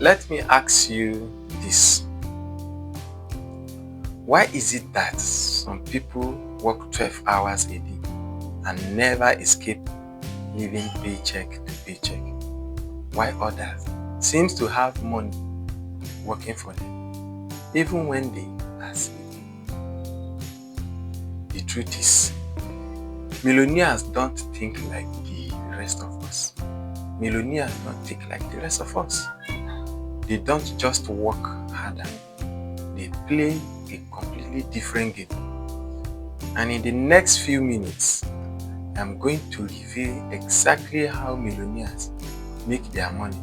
Let me ask you this. Why is it that some people work 12 hours a day and never escape living paycheck to paycheck, while others seems to have money working for them, even when they are sleeping? The truth is, millionaires don't think like the rest of us. Millionaires don't think like the rest of us. They don't just work harder. They play a completely different game. And in the next few minutes, I'm going to reveal exactly how millionaires make their money,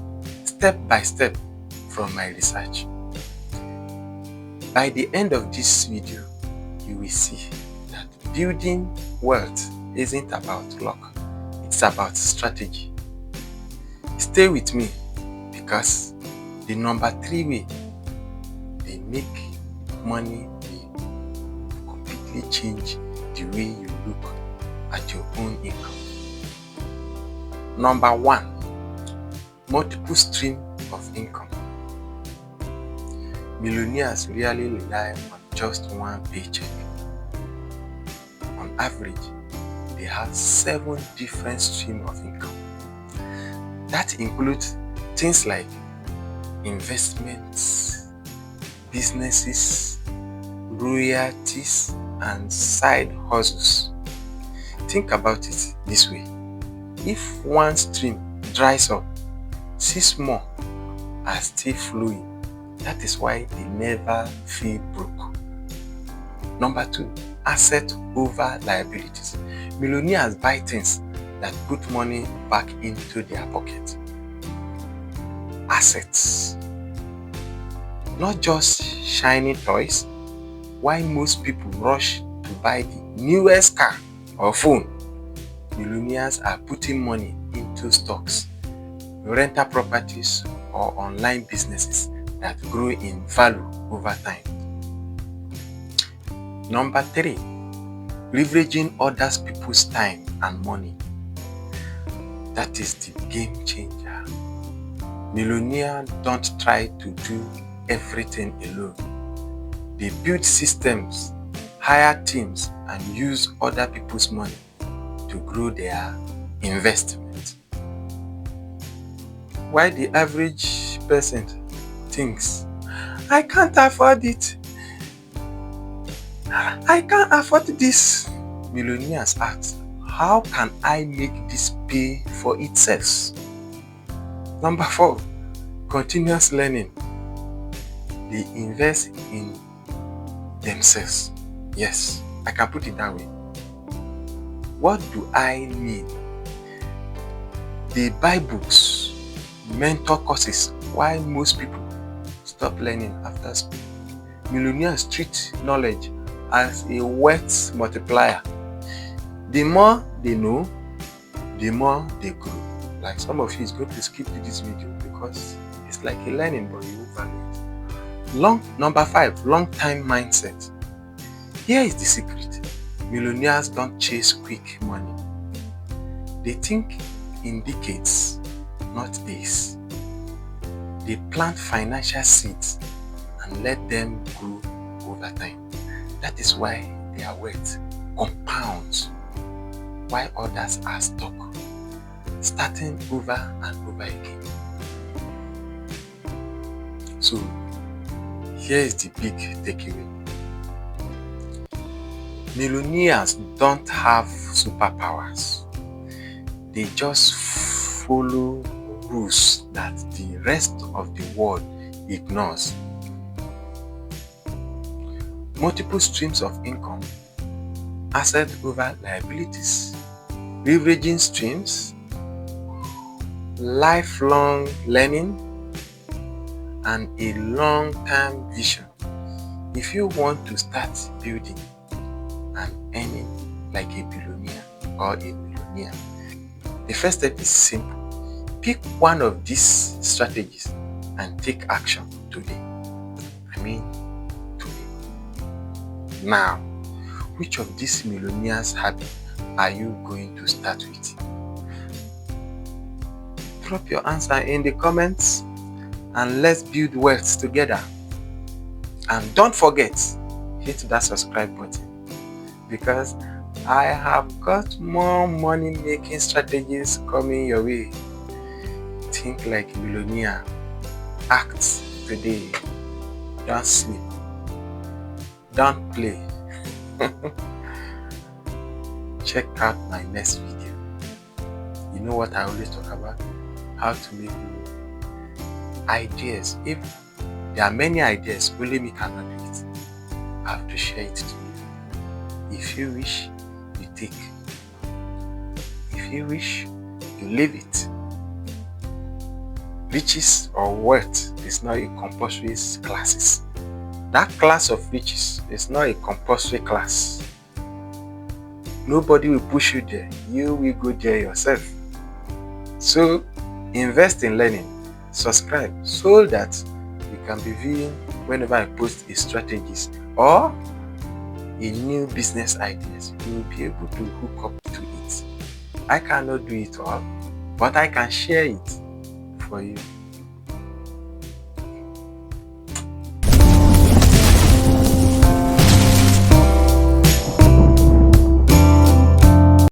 step by step, from my research. By the end of this video, you will see that building wealth isn't about luck, it's about strategy. Stay with me, because the number 3 way they make money will completely change the way you look at your own income. Number 1, multiple stream of income. Millionaires rarely rely on just one paycheck. On average, they have 7 different streams of income. That includes things like investments, businesses, royalties, and side hustles. Think about it this way. If one stream dries up, 6 more are still flowing. That is why they never feel broke. Number 2, asset over liabilities. Millionaires buy things that put money back into their pocket. Assets, not just shiny toys. Why most people rush to buy the newest car or phone? Millionaires are putting money into stocks, rental properties, or online businesses that grow in value over time. Number 3, leveraging other people's time and money. That is the game changer. Millionaires don't try to do everything alone. They build systems, hire teams, and use other people's money to grow their investment. Why the average person thinks, I can't afford it, I can't afford this. Millionaires ask, how can I make this pay for itself? Number 4, continuous learning. They invest in themselves. Yes, I can put it that way. What do I mean? They buy books, mentor courses. Why most people stop learning after school? Millionaires treat knowledge as a wealth multiplier. The more they know, the more they grow. Like some of you is going to skip this video because it's like a learning, but you won't value it. Number 5, long-time mindset. Here is the secret. Millionaires don't chase quick money. They think in decades, not days. They plant financial seeds and let them grow over time. That is why their wealth compounds, while others are stuck, starting over and over again. So, here is the big takeaway. Millionaires don't have superpowers. They just follow rules that the rest of the world ignores. Multiple streams of income, asset over liabilities, leveraging streams, lifelong learning, and a long-term vision. If you want to start building and earning like a billionaire or a millionaire, the first step is simple. Pick one of these strategies and take action today. Today. Now, which of these millionaires' habits are you going to start with? Drop your answer in the comments. and let's build wealth together. And don't forget, hit that subscribe button, because I have got more money making strategies coming your way. Think like a billionaire. Act today. Don't sleep. Don't play. Check out my next video. You know what I always talk about? How to make ideas. If there are many ideas, only me cannot do it. I have to share it to you. If you wish, you take. If you wish, you leave it. Riches or wealth is not a compulsory classes. That class of riches is not a compulsory class. Nobody will push you there. You will go there yourself. So invest in learning. Subscribe so that you can be viewing whenever I post a strategies or a new business ideas. You will be able to hook up to it. I cannot do it all, but I can share it for you.